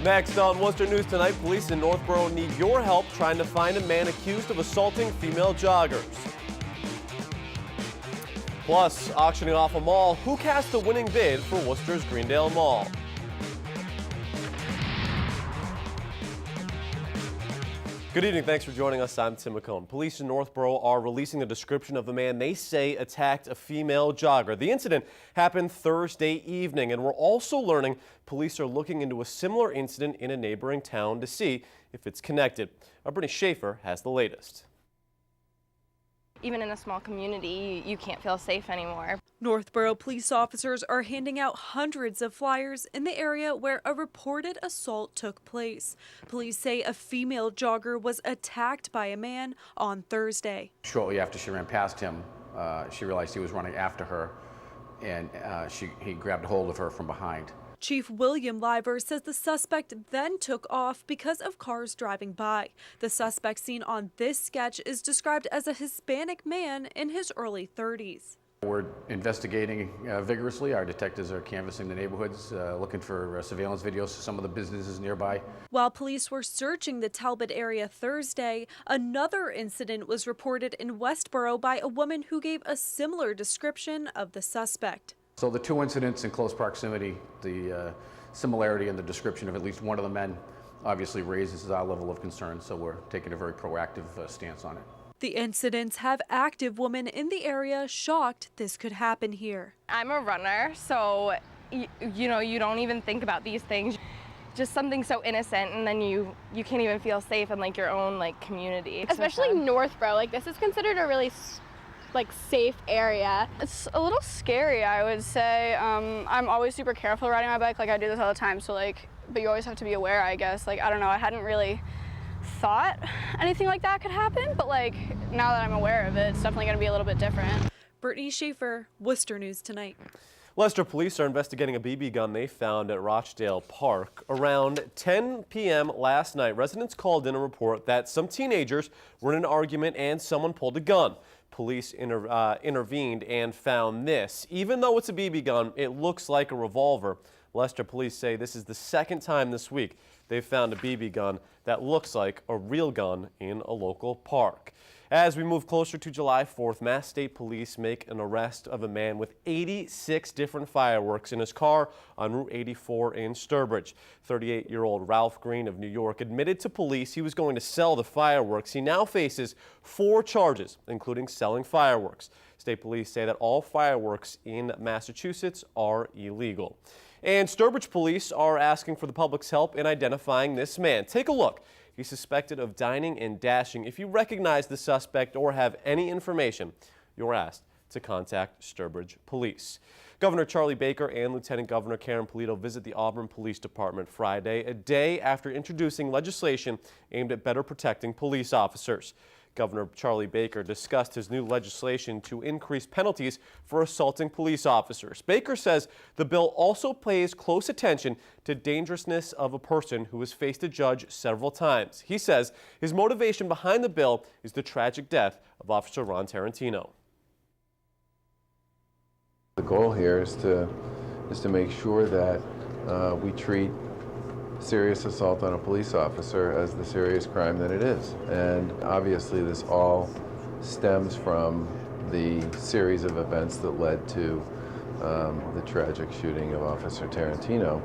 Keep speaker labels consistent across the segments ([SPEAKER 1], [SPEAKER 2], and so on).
[SPEAKER 1] Next on Worcester News Tonight, police in Northborough need your help trying to find a man accused of assaulting female joggers. Plus, auctioning off a mall, who cast the winning bid for Worcester's Greendale Mall? Good evening. Thanks for joining us. I'm Tim McCone. Police in Northborough are releasing a description of a man they say attacked a female jogger. The incident happened Thursday evening, and we're also learning police are looking into a similar incident in a neighboring town to see if it's connected. Brittany Schaefer has the latest.
[SPEAKER 2] Even in a small community, you can't feel safe anymore.
[SPEAKER 3] Northborough police officers are handing out hundreds of flyers in the area where a reported assault took place. Police say a female jogger was attacked by a man on Thursday.
[SPEAKER 4] Shortly after she ran past him, she realized he was running after her, and he grabbed hold of her from behind.
[SPEAKER 3] Chief William Liver says the suspect then took off because of cars driving by. The suspect seen on this sketch is described as a Hispanic man in his early 30s.
[SPEAKER 4] We're investigating vigorously. Our detectives are canvassing the neighborhoods, looking for surveillance videos of some of the businesses nearby.
[SPEAKER 3] While police were searching the Talbot area Thursday, another incident was reported in Westborough by a woman who gave a similar description of the suspect.
[SPEAKER 4] So the two incidents in close proximity, the similarity in the description of at least one of the men obviously raises our level of concern, so we're taking a very proactive stance on it.
[SPEAKER 3] The incidents have active women in the area shocked this could happen here.
[SPEAKER 2] I'm a runner, so you know, you don't even think about these things. Just something so innocent, and then you can't even feel safe in like your own like community.
[SPEAKER 5] Especially Northborough, like this is considered a really safe area. It's a little scary, I would say. I'm always super careful riding my bike, like I do this all the time, so but you always have to be aware, I guess. I don't know, I hadn't really thought anything like that could happen, but now that I'm aware of it, it's definitely gonna be a little bit different.
[SPEAKER 3] Brittany Schaefer, Worcester News Tonight.
[SPEAKER 1] Leicester police are investigating a BB gun they found at Rochdale Park. Around 10 p.m. last night, residents called in a report that some teenagers were in an argument and someone pulled a gun. Police intervened and found this. Even though it's a BB gun, it looks like a revolver. Leicester police say this is the second time this week they've found a BB gun that looks like a real gun in a local park. As we move closer to July 4th, Mass State Police make an arrest of a man with 86 different fireworks in his car on Route 84 in Sturbridge. 38-year-old Ralph Green of New York admitted to police he was going to sell the fireworks. He now faces 4 charges, including selling fireworks. State police say that all fireworks in Massachusetts are illegal. And Sturbridge police are asking for the public's help in identifying this man. Take a look. He's suspected of dining and dashing. If you recognize the suspect or have any information, you're asked to contact Sturbridge Police. Governor Charlie Baker and Lieutenant Governor Karen Polito visit the Auburn Police Department Friday, a day after introducing legislation aimed at better protecting police officers. Governor Charlie Baker discussed his new legislation to increase penalties for assaulting police officers. Baker says the bill also pays close attention to dangerousness of a person who has faced a judge several times. He says his motivation behind the bill is the tragic death of Officer Ron Tarantino.
[SPEAKER 6] The goal here is to make sure that we treat serious assault on a police officer as the serious crime that it is. And obviously this all stems from the series of events that led to the tragic shooting of Officer Tarantino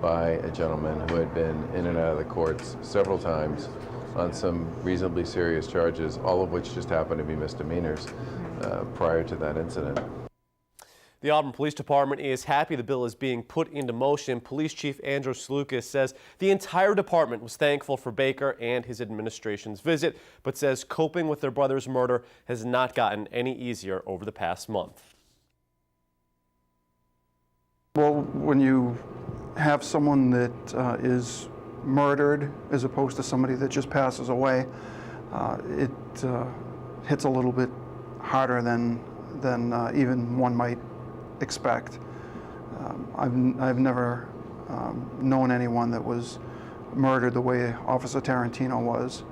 [SPEAKER 6] by a gentleman who had been in and out of the courts several times on some reasonably serious charges, all of which just happened to be misdemeanors prior to that incident.
[SPEAKER 1] The Auburn Police Department is happy the bill is being put into motion. Police Chief Andrew Slucas says the entire department was thankful for Baker and his administration's visit, but says coping with their brother's murder has not gotten any easier over the past month.
[SPEAKER 7] Well, when you have someone that is murdered as opposed to somebody that just passes away, it hits a little bit harder than even one might expect. I've never known anyone that was murdered the way Officer Tarantino was,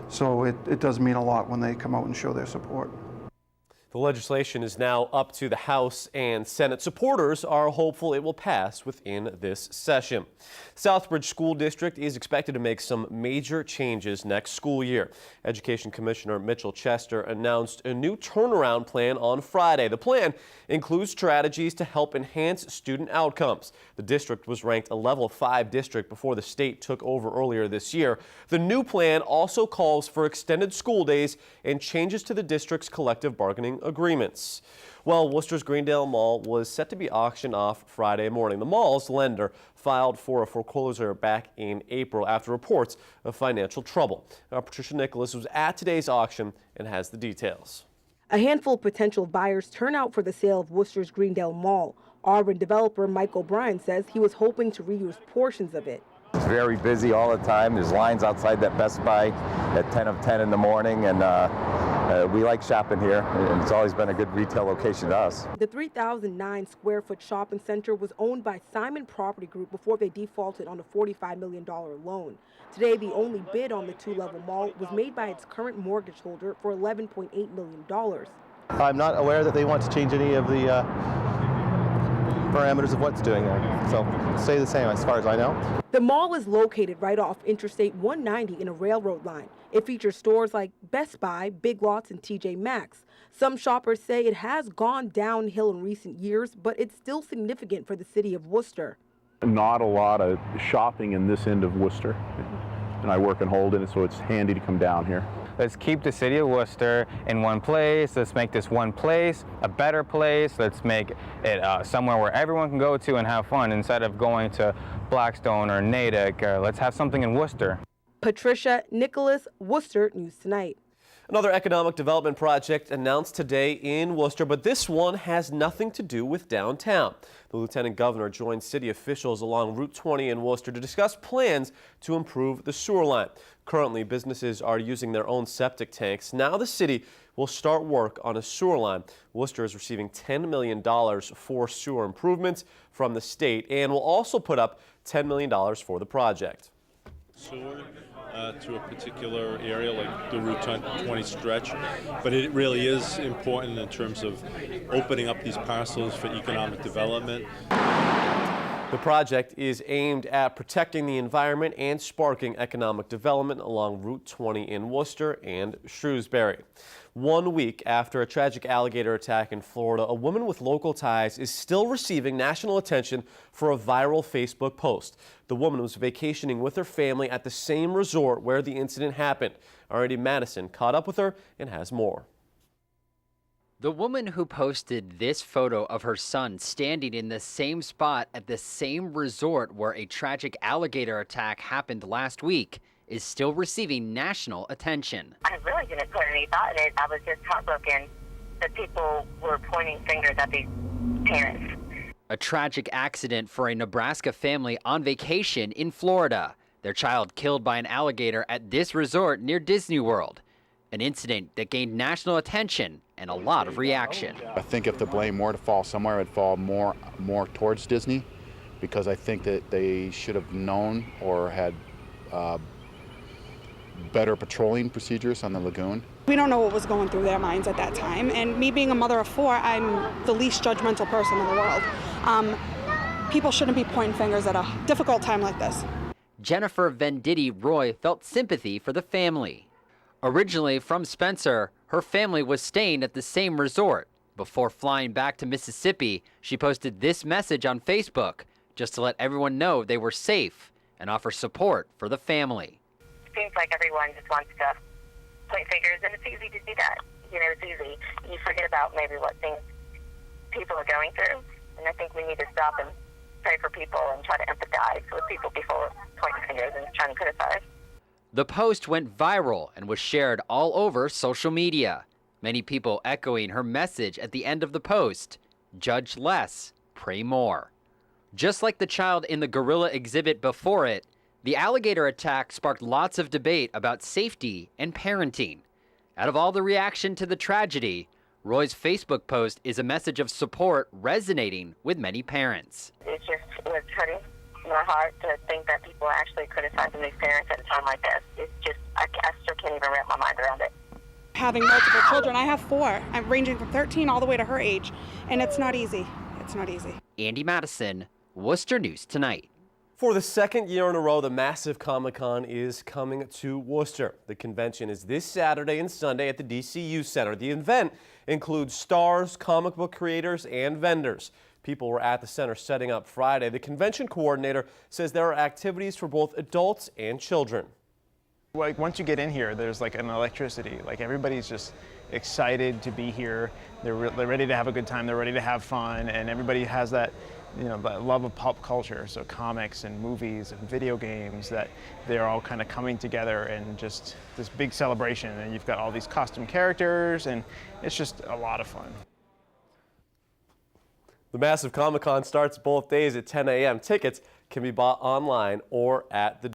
[SPEAKER 7] so it does mean a lot when they come out and show their support.
[SPEAKER 1] The legislation is now up to the House and Senate. Supporters are hopeful it will pass within this session. Southbridge School District is expected to make some major changes next school year. Education Commissioner Mitchell Chester announced a new turnaround plan on Friday. The plan includes strategies to help enhance student outcomes. The district was ranked a level 5 district before the state took over earlier this year. The new plan also calls for extended school days and changes to the district's collective bargaining agreements. Well, Worcester's Greendale Mall was set to be auctioned off Friday morning. The mall's lender filed for a foreclosure back in April after reports of financial trouble. Now, Patricia Nicholas was at today's auction and has the details.
[SPEAKER 8] A handful of potential buyers turn out for the sale of Worcester's Greendale Mall. Auburn developer Mike O'Brien says he was hoping to reuse portions of it.
[SPEAKER 9] It's very busy all the time. There's lines outside that Best Buy at 10 of 10 in the morning, and we like shopping here, and it's always been a good retail location to us.
[SPEAKER 8] The 3,009 square foot shopping center was owned by Simon Property Group before they defaulted on a $45 million loan. Today, the only bid on the two-level mall was made by its current mortgage holder for $11.8 million.
[SPEAKER 10] I'm not aware that they want to change any of the parameters of what's doing there, so stay the same as far as I know.
[SPEAKER 8] The mall is located right off Interstate 190 in a railroad line. It features stores like Best Buy, Big Lots, and TJ Maxx. Some shoppers say it has gone downhill in recent years, but it's still significant for the city of Worcester.
[SPEAKER 11] Not a lot of shopping in this end of Worcester, and I work in Holden, so it's handy to come down here.
[SPEAKER 12] Let's keep the city of Worcester in one place. Let's make this one place a better place. Let's make it somewhere where everyone can go to and have fun instead of going to Blackstone or Natick. Let's have something in Worcester.
[SPEAKER 8] Patricia Nicholas, Worcester News Tonight.
[SPEAKER 1] Another economic development project announced today in Worcester, but this one has nothing to do with downtown. The Lieutenant Governor joined city officials along Route 20 in Worcester to discuss plans to improve the sewer line. Currently, businesses are using their own septic tanks. Now the city will start work on a sewer line. Worcester is receiving $10 million for sewer improvements from the state and will also put up $10 million for the project.
[SPEAKER 13] Sewer to a particular area like the Route 20 stretch, but it really is important in terms of opening up these parcels for economic development.
[SPEAKER 1] The project is aimed at protecting the environment and sparking economic development along Route 20 in Worcester and Shrewsbury. 1 week after a tragic alligator attack in Florida, a woman with local ties is still receiving national attention for a viral Facebook post. The woman was vacationing with her family at the same resort where the incident happened. Already Madison caught up with her and has more.
[SPEAKER 14] The woman who posted this photo of her son standing in the same spot at the same resort where a tragic alligator attack happened last week is still receiving national attention.
[SPEAKER 15] I really didn't put any thought in it. I was just heartbroken that people were pointing fingers at these parents.
[SPEAKER 14] A tragic accident for a Nebraska family on vacation in Florida. Their child killed by an alligator at this resort near Disney World. An incident that gained national attention and a lot of reaction.
[SPEAKER 16] I think if the blame were to fall somewhere, it'd fall more towards Disney, because I think that they should have known or had better patrolling procedures on the lagoon.
[SPEAKER 17] We don't know what was going through their minds at that time, and me being a mother of 4, I'm the least judgmental person in the world. People shouldn't be pointing fingers at a difficult time like this.
[SPEAKER 14] Jennifer Venditti Roy felt sympathy for the family. Originally from Spencer, her family was staying at the same resort. Before flying back to Mississippi, she posted this message on Facebook just to let everyone know they were safe and offer support for the family.
[SPEAKER 15] It seems like everyone just wants to point fingers, and it's easy to do that. You know, it's easy. You forget about maybe what things people are going through, and I think we need to stop and pray for people and try to empathize with people before pointing fingers and trying to criticize.
[SPEAKER 14] The post went viral and was shared all over social media. Many people echoing her message at the end of the post, judge less, pray more. Just like the child in the gorilla exhibit before it, the alligator attack sparked lots of debate about safety and parenting. Out of all the reaction to the tragedy, Roy's Facebook post is a message of support resonating with many parents.
[SPEAKER 15] It just was hurting my heart to think that people are actually criticizing these parents at a time like this. It's just, I still can't even wrap my mind around it.
[SPEAKER 17] having multiple children. I have 4. I'm ranging from 13 all the way to her age, and it's not easy. It's not easy.
[SPEAKER 14] Andy Madison, Worcester News Tonight.
[SPEAKER 1] For the second year in a row, the massive Comic-Con is coming to Worcester. The convention is this Saturday and Sunday at the DCU Center. The event includes stars, comic book creators, and vendors. People were at the center setting up Friday. The convention coordinator says there are activities for both adults and children.
[SPEAKER 18] Like once you get in here, there's like an electricity. Like everybody's just excited to be here. They're ready to have a good time. They're ready to have fun, and everybody has that, that love of pop culture. So comics and movies and video games, that they're all kind of coming together and just this big celebration. And you've got all these costume characters, and it's just a lot of fun.
[SPEAKER 1] The massive Comic-Con starts both days at 10 a.m. Tickets can be bought online or at the